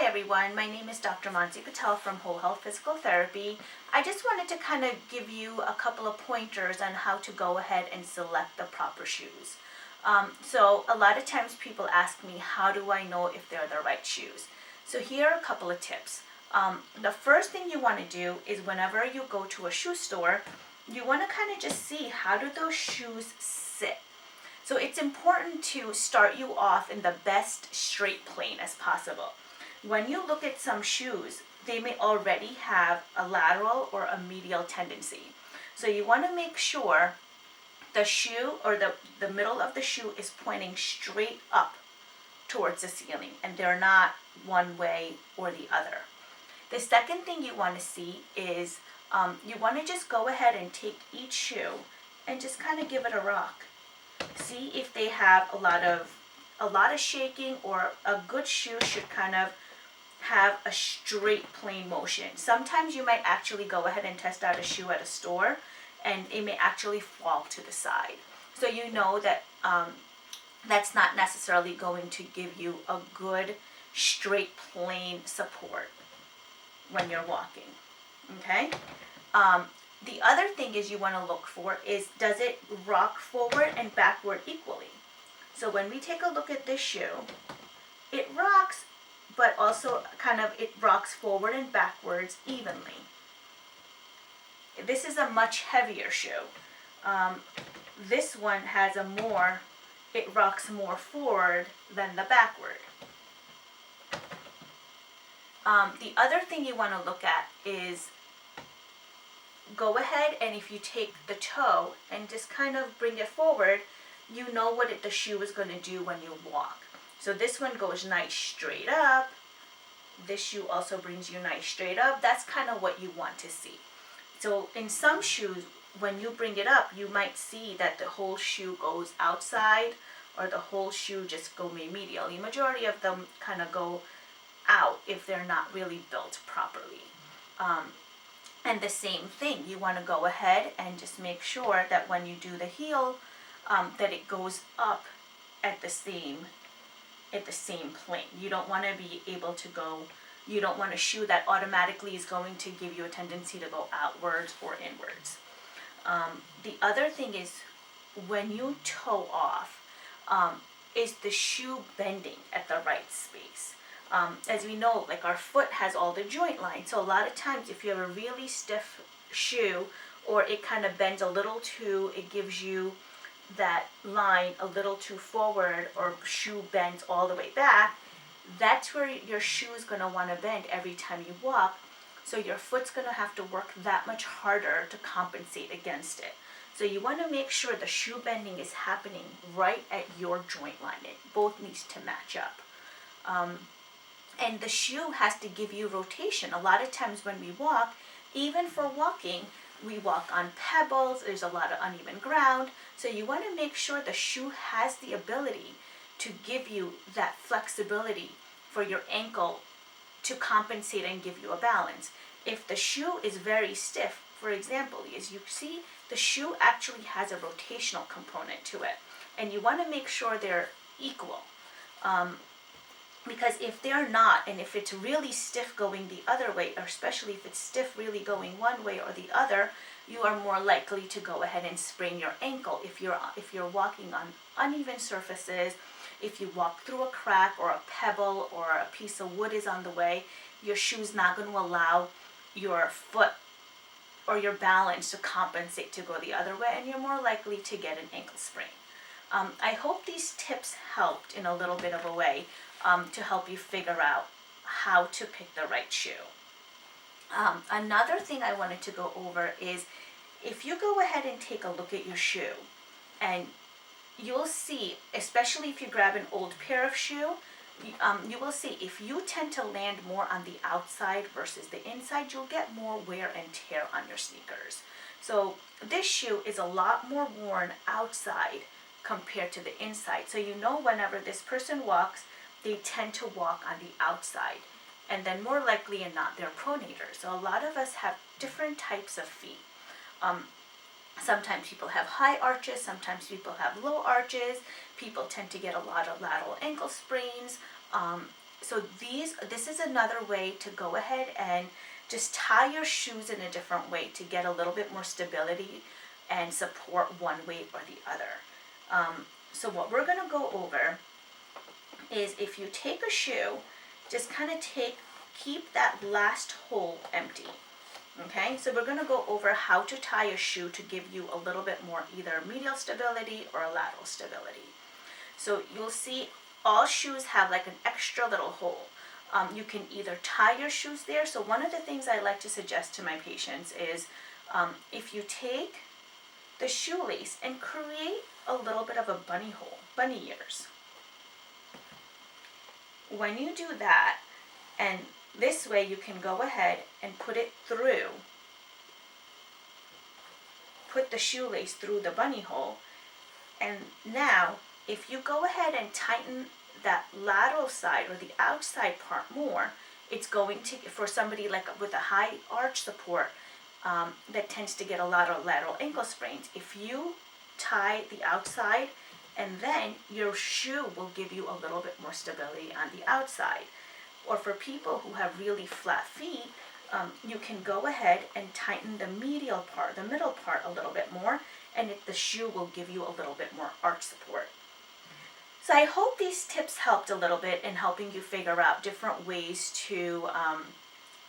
Hi everyone, my name is Dr. Mansi Patel from Whole Health Physical Therapy. I just wanted to kind of give you a couple of pointers on how to go ahead and select the proper shoes. So a lot of times people ask me, how do I know if they're the right shoes? So here are a couple of tips. The first thing you want to do is whenever you go to a shoe store, you want to kind of just see how do those shoes sit. So it's important to start you off in the best straight plane as possible. When you look at some shoes, they may already have a lateral or a medial tendency. So you want to make sure the shoe or the middle of the shoe is pointing straight up towards the ceiling and they're not one way or the other. The second thing you want to see is you want to just go ahead and take each shoe and just kind of give it a rock. See if they have a lot of shaking, or a good shoe should kind of have a straight plane motion. Sometimes you might actually go ahead and test out a shoe at a store and it may actually fall to the side. So you know that that's not necessarily going to give you a good straight plane support when you're walking. Okay? The other thing is you want to look for is, does it rock forward and backward equally? So when we take a look at this shoe, it rocks, but also it rocks forward and backwards evenly. This is a much heavier shoe. This one has it rocks more forward than the backward. The other thing you want to look at is, go ahead and if you take the toe and just kind of bring it forward, you know what the shoe is going to do when you walk. So this one goes nice straight up. This shoe also brings you nice straight up. That's kind of what you want to see. So in some shoes, when you bring it up, you might see that the whole shoe goes outside or the whole shoe just go medial. The majority of them kind of go out if they're not really built properly. And the same thing, you want to go ahead and just make sure that when you do the heel, that it goes up at the same plane. You don't want to be able to go, you don't want a shoe that automatically is going to give you a tendency to go outwards or inwards. The other thing is, when you toe off, is the shoe bending at the right space? As we know, like our foot has all the joint lines. So a lot of times if you have a really stiff shoe, or it kind of bends a little too, it gives you that line a little too forward, or shoe bends all the way back, that's where your shoe is going to want to bend every time you walk. So your foot's going to have to work that much harder to compensate against it. So you want to make sure the shoe bending is happening right at your joint line. It both needs to match up. And the shoe has to give you rotation. A lot of times when we walk, even for walking, we walk on pebbles, there's a lot of uneven ground. So you want to make sure the shoe has the ability to give you that flexibility for your ankle to compensate and give you a balance. If the shoe is very stiff, for example, as you see, the shoe actually has a rotational component to it. And you want to make sure they're equal. Because if they're not, and if it's really stiff going the other way, or especially if it's stiff really going one way or the other, you are more likely to go ahead and sprain your ankle. If you're walking on uneven surfaces, if you walk through a crack or a pebble or a piece of wood is on the way, your shoe's not going to allow your foot or your balance to compensate to go the other way, and you're more likely to get an ankle sprain. I hope these tips helped in a little bit of a way to help you figure out how to pick the right shoe. Another thing I wanted to go over is, if you go ahead and take a look at your shoe, and you'll see, especially if you grab an old pair of shoe, you will see if you tend to land more on the outside versus the inside, you'll get more wear and tear on your sneakers. So this shoe is a lot more worn outside compared to the inside. So you know whenever this person walks, they tend to walk on the outside. And then more likely than not, they're pronators. So a lot of us have different types of feet. Sometimes people have high arches, sometimes people have low arches. People tend to get a lot of lateral ankle sprains. So this is another way to go ahead and just tie your shoes in a different way to get a little bit more stability and support one way or the other. So what we're going to go over is, if you take a shoe, just kind of keep that last hole empty. Okay, so we're going to go over how to tie a shoe to give you a little bit more either medial stability or lateral stability. So you'll see all shoes have like an extra little hole. You can either tie your shoes there. So one of the things I like to suggest to my patients is, if you take the shoelace and create a little bit of a bunny hole, bunny ears. When you do that, and this way you can go ahead and put the shoelace through the bunny hole. And now, if you go ahead and tighten that lateral side or the outside part more, it's going to, for somebody like with a high arch support, that tends to get a lot of lateral ankle sprains. If you tie the outside, and then your shoe will give you a little bit more stability on the outside. Or for people who have really flat feet, you can go ahead and tighten the medial part, the middle part, a little bit more, and the shoe will give you a little bit more arch support. So I hope these tips helped a little bit in helping you figure out different ways to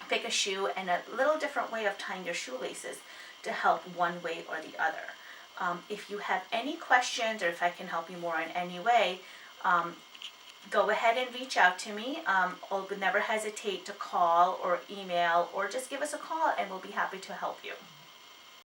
pick a shoe and a little different way of tying your shoelaces to help one way or the other. If you have any questions, or if I can help you more in any way, go ahead and reach out to me. Or never hesitate to call or email, or just give us a call and we'll be happy to help you.